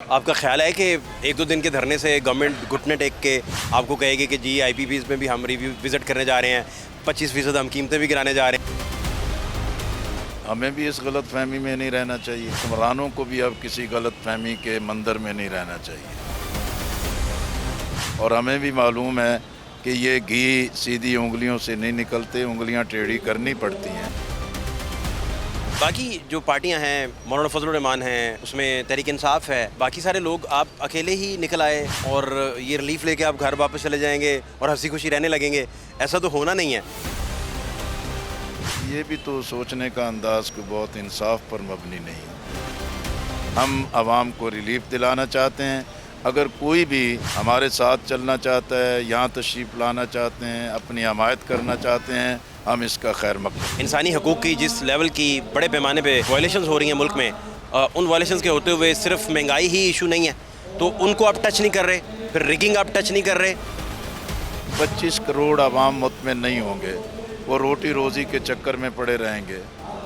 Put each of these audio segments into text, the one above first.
آپ کا خیال ہے کہ ایک دو دن کے دھرنے سے گورنمنٹ گھٹنے ٹیک کے آپ کو کہے گی کہ جی آئی پی پیز میں بھی ہم ریویو وزٹ کرنے جا رہے ہیں, 25% ہم قیمتیں بھی گرانے جا رہے ہیں. ہمیں بھی اس غلط فہمی میں نہیں رہنا چاہیے, حکمرانوں کو بھی اب کسی غلط فہمی کے مندر میں نہیں رہنا چاہیے. اور ہمیں بھی معلوم ہے کہ یہ گھی سیدھی انگلیوں سے نہیں نکلتے, انگلیاں ٹیڑھی کرنی پڑتی ہیں. باقی جو پارٹیاں ہیں, مولانا فضل الرحمان ہیں, اس میں تحریک انصاف ہے, باقی سارے لوگ آپ اکیلے ہی نکل آئے اور یہ ریلیف لے کے آپ گھر واپس چلے جائیں گے اور ہنسی خوشی رہنے لگیں گے, ایسا تو ہونا نہیں ہے. یہ بھی تو سوچنے کا انداز کو بہت انصاف پر مبنی نہیں ہے. ہم عوام کو ریلیف دلانا چاہتے ہیں. اگر کوئی بھی ہمارے ساتھ چلنا چاہتا ہے, یہاں تشریف لانا چاہتے ہیں, اپنی حمایت کرنا چاہتے ہیں, ہم اس کا خیر مقدم. انسانی حقوق کی جس لیول کی بڑے پیمانے پہ وائلیشنز ہو رہی ہیں ملک میں, ان وائلیشنز کے ہوتے ہوئے صرف مہنگائی ہی ایشو نہیں ہے, تو ان کو آپ ٹچ نہیں کر رہے, پھر ریگنگ آپ ٹچ نہیں کر رہے. 25 کروڑ عوام مطمئن نہیں ہوں گے, وہ روٹی روزی کے چکر میں پڑے رہیں گے,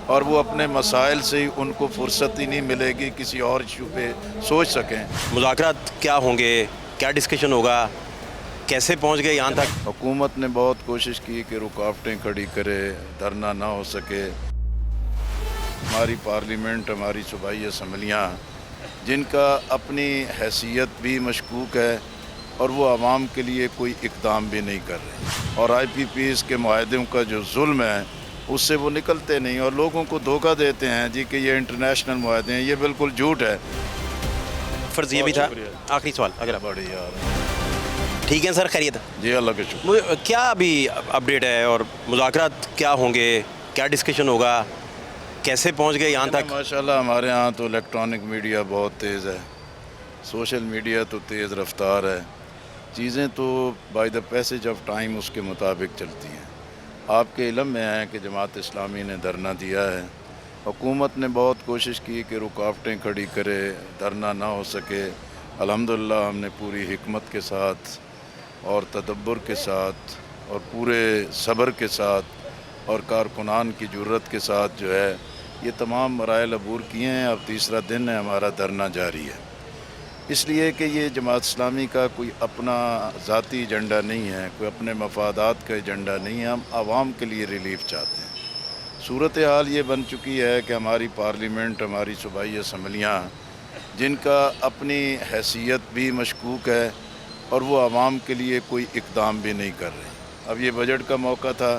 اور وہ اپنے مسائل سے ہی ان کو فرصت ہی نہیں ملے گی کسی اور ایشو پہ سوچ سکیں. مذاکرات کیا ہوں گے, کیا ڈسکشن ہوگا, کیسے پہنچ گئے یہاں تک؟ حکومت نے بہت کوشش کی کہ رکاوٹیں کھڑی کرے, دھرنا نہ ہو سکے. ہماری پارلیمنٹ, ہماری صوبائی اسمبلیاں, جن کا اپنی حیثیت بھی مشکوک ہے اور وہ عوام کے لیے کوئی اقدام بھی نہیں کر رہے, اور آئی پی پیز کے معاہدوں کا جو ظلم ہے اس سے وہ نکلتے نہیں اور لوگوں کو دھوکہ دیتے ہیں جی کہ یہ انٹرنیشنل معاہدے ہیں. یہ بالکل جھوٹ ہے. فرض یہ بھی تھا. آخری سوال اگر آپ بڑی یار. ٹھیک ہے سر, خیریت؟ جی اللہ کا شکر. کیا ابھی اپڈیٹ ہے اور مذاکرات کیا ہوں گے, کیا ڈسکشن ہوگا, کیسے پہنچ گئے یہاں تک؟ ماشاءاللہ ہمارے ہاں تو الیکٹرانک میڈیا بہت تیز ہے, سوشل میڈیا تو تیز رفتار ہے, چیزیں تو by the passage of time اس کے مطابق چلتی ہیں. آپ کے علم میں ہے کہ جماعت اسلامی نے دھرنا دیا ہے. حکومت نے بہت کوشش کی کہ رکاوٹیں کھڑی کرے, دھرنا نہ ہو سکے. الحمدللہ ہم نے پوری حکمت کے ساتھ اور تدبر کے ساتھ اور پورے صبر کے ساتھ اور کارکنان کی جرت کے ساتھ جو ہے یہ تمام مراحل عبور کیے ہیں. اب تیسرا دن ہے, ہمارا دھرنا جاری ہے. اس لیے کہ یہ جماعت اسلامی کا کوئی اپنا ذاتی ایجنڈا نہیں ہے, کوئی اپنے مفادات کا ایجنڈا نہیں ہے. ہم عوام کے لیے ریلیف چاہتے ہیں. صورتحال یہ بن چکی ہے کہ ہماری پارلیمنٹ, ہماری صوبائی اسمبلیاں, جن کا اپنی حیثیت بھی مشکوک ہے اور وہ عوام کے لیے کوئی اقدام بھی نہیں کر رہے. اب یہ بجٹ کا موقع تھا,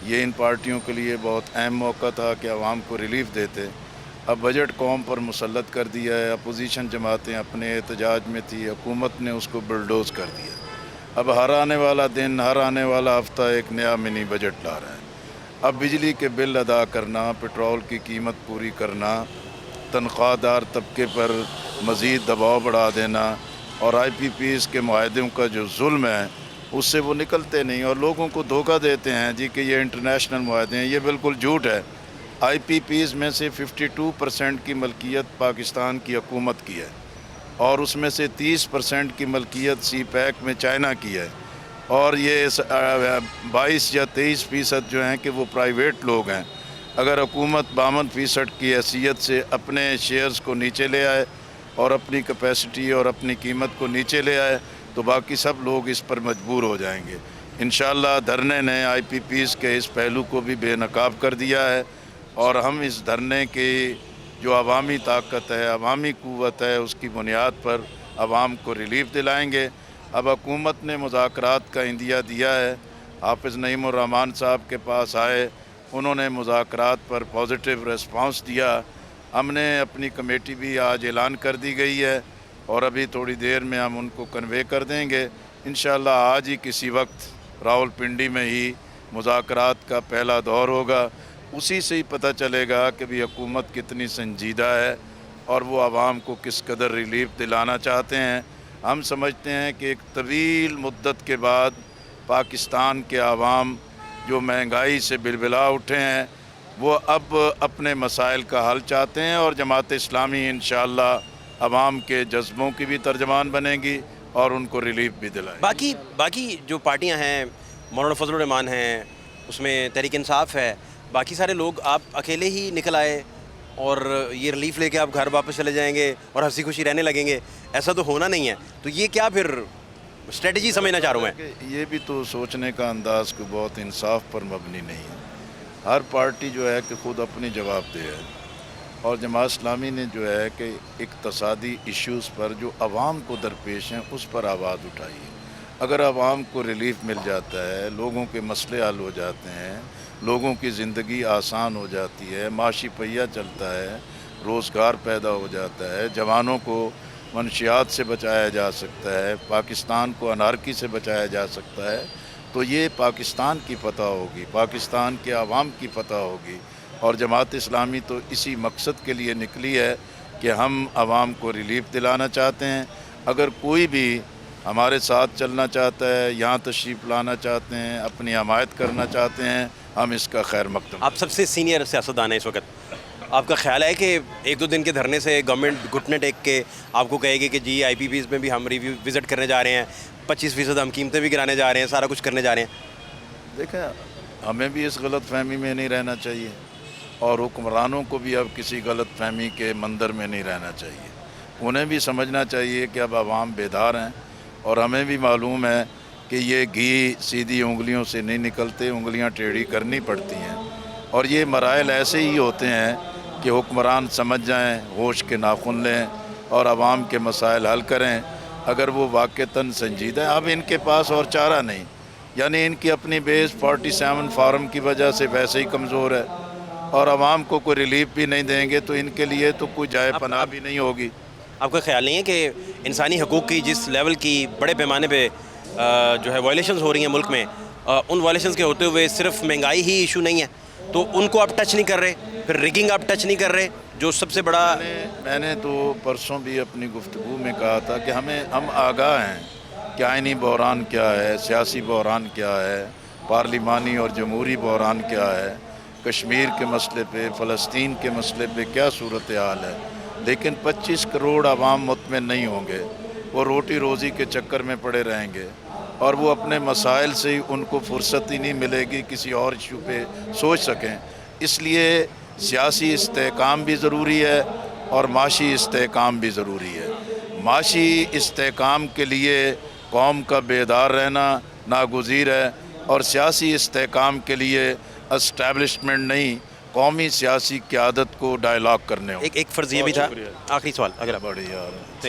یہ ان پارٹیوں کے لیے بہت اہم موقع تھا کہ عوام کو ریلیف دیتے. اب بجٹ قوم پر مسلط کر دیا ہے. اپوزیشن جماعتیں اپنے احتجاج میں تھی, حکومت نے اس کو بلڈوز کر دیا. اب ہر آنے والا دن, ہر آنے والا ہفتہ ایک نیا منی بجٹ لا رہا ہے. اب بجلی کے بل ادا کرنا, پٹرول کی قیمت پوری کرنا, تنخواہ دار طبقے پر مزید دباؤ بڑھا دینا, اور آئی پی پیز کے معاہدوں کا جو ظلم ہے اس سے وہ نکلتے نہیں اور لوگوں کو دھوکہ دیتے ہیں جی کہ یہ انٹرنیشنل معاہدے ہیں. یہ بالکل جھوٹ ہے. آئی پی پیز میں سے 52% کی ملکیت پاکستان کی حکومت کی ہے, اور اس میں سے 30% کی ملکیت سی پیک میں چائنا کی ہے, اور یہ 22 یا 23% جو ہیں کہ وہ پرائیویٹ لوگ ہیں. اگر حکومت 52% کی حیثیت سے اپنے شیئرز کو نیچے لے آئے اور اپنی کیپیسٹی اور اپنی قیمت کو نیچے لے آئے تو باقی سب لوگ اس پر مجبور ہو جائیں گے. انشاءاللہ دھرنے نے آئی پی پیز کے اس پہلو کو بھی بے نقاب کر دیا ہے, اور ہم اس دھرنے کی جو عوامی طاقت ہے, عوامی قوت ہے, اس کی بنیاد پر عوام کو ریلیف دلائیں گے. اب حکومت نے مذاکرات کا عندیہ دیا ہے. حافظ نعیم الرحمان صاحب کے پاس آئے, انہوں نے مذاکرات پر پازیٹیو ریسپانس دیا. ہم نے اپنی کمیٹی بھی آج اعلان کر دی گئی ہے, اور ابھی تھوڑی دیر میں ہم ان کو کنوے کر دیں گے. انشاءاللہ آج ہی کسی وقت راولپنڈی میں ہی مذاکرات کا پہلا دور ہوگا. اسی سے ہی پتہ چلے گا کہ بھی حکومت کتنی سنجیدہ ہے اور وہ عوام کو کس قدر ریلیف دلانا چاہتے ہیں. ہم سمجھتے ہیں کہ ایک طویل مدت کے بعد پاکستان کے عوام جو مہنگائی سے بلبلا اٹھے ہیں وہ اب اپنے مسائل کا حل چاہتے ہیں, اور جماعت اسلامی انشاءاللہ عوام کے جذبوں کی بھی ترجمان بنے گی اور ان کو ریلیف بھی دلائے. باقی جو پارٹیاں ہیں, مولانا فضل الرحمان ہیں, اس میں تحریک انصاف ہے, باقی سارے لوگ آپ اکیلے ہی نکل آئے اور یہ ریلیف لے کے آپ گھر واپس چلے جائیں گے اور ہنسی خوشی رہنے لگیں گے. ایسا تو ہونا نہیں ہے. تو یہ کیا پھر اسٹریٹجی سمجھنا چاہ رہا ہوں میں. کہ یہ بھی تو سوچنے کا انداز کو بہت انصاف پر مبنی نہیں ہے. ہر پارٹی جو ہے کہ خود اپنی جواب دہ ہے، اور جماعت اسلامی نے جو ہے کہ اقتصادی ایشوز پر جو عوام کو درپیش ہیں اس پر آواز اٹھائی ہے. اگر عوام کو ریلیف مل جاتا ہے، لوگوں کے مسئلے حل ہو جاتے ہیں، لوگوں کی زندگی آسان ہو جاتی ہے، معاشی پہیہ چلتا ہے، روزگار پیدا ہو جاتا ہے، جوانوں کو منشیات سے بچایا جا سکتا ہے، پاکستان کو انارکی سے بچایا جا سکتا ہے، تو یہ پاکستان کی فتح ہوگی، پاکستان کے عوام کی فتح ہوگی. اور جماعت اسلامی تو اسی مقصد کے لیے نکلی ہے کہ ہم عوام کو ریلیف دلانا چاہتے ہیں. اگر کوئی بھی ہمارے ساتھ چلنا چاہتا ہے، یہاں تشریف لانا چاہتے ہیں، اپنی حمایت کرنا چاہتے ہیں، ہم اس کا خیر مقدم. آپ سب سے سینئر سیاستدان ہیں اس وقت. آپ کا خیال ہے کہ ایک دو دن کے دھرنے سے گورنمنٹ گھٹنے ٹیک کے آپ کو کہے گی کہ جی آئی پی پیز میں بھی ہم ریویو وزٹ کرنے جا رہے ہیں، 25% ہم قیمتیں بھی گرانے جا رہے ہیں، سارا کچھ کرنے جا رہے ہیں؟ دیکھیں، ہمیں بھی اس غلط فہمی میں نہیں رہنا چاہیے، اور حکمرانوں کو بھی اب کسی غلط فہمی کے مندر میں نہیں رہنا چاہیے. انہیں بھی سمجھنا چاہیے کہ اب عوام بیدار ہیں، اور ہمیں بھی معلوم ہے کہ یہ گھی سیدھی انگلیوں سے نہیں نکلتے، انگلیاں ٹیڑھی کرنی پڑتی ہیں. اور یہ مراحل ایسے ہی ہوتے ہیں کہ حکمران سمجھ جائیں، ہوش کے ناخن لیں اور عوام کے مسائل حل کریں اگر وہ واقعتاً سنجیدہ ہیں. اب ان کے پاس اور چارہ نہیں، یعنی ان کی اپنی بیس 47 فارم کی وجہ سے ویسے ہی کمزور ہے، اور عوام کو کوئی ریلیف بھی نہیں دیں گے تو ان کے لیے تو کوئی جائے پناہ بھی نہیں ہوگی. آپ کا خیال نہیں ہے کہ انسانی حقوق کی جس لیول کی بڑے پیمانے پہ جو ہے وائلیشنز ہو رہی ہیں ملک میں، ان وائلیشنز کے ہوتے ہوئے صرف مہنگائی ہی ایشو نہیں ہے تو ان کو آپ ٹچ نہیں کر رہے، پھر ریگنگ آپ ٹچ نہیں کر رہے جو سب سے بڑا؟ میں نے تو پرسوں بھی اپنی گفتگو میں کہا تھا کہ ہم آگاہ ہیں کہ آئینی بحران کیا ہے، سیاسی بحران کیا ہے، پارلیمانی اور جمہوری بحران کیا ہے، کشمیر کے مسئلے پہ، فلسطین کے مسئلے پہ کیا صورتحال ہے. لیکن 25 کروڑ عوام مطمئن نہیں ہوں گے، وہ روٹی روزی کے چکر میں پڑے رہیں گے، اور وہ اپنے مسائل سے ہی ان کو فرصت ہی نہیں ملے گی کسی اور ایشو پہ سوچ سکیں. اس لیے سیاسی استحکام بھی ضروری ہے اور معاشی استحکام بھی ضروری ہے. معاشی استحکام کے لیے قوم کا بیدار رہنا ناگزیر ہے، اور سیاسی استحکام کے لیے اسٹیبلشمنٹ نہیں، قومی سیاسی قیادت کو ڈائلاگ کرنے ہوں. ایک فرض یہ بھی تھا، آخری سوال اگر آپ بڑی یار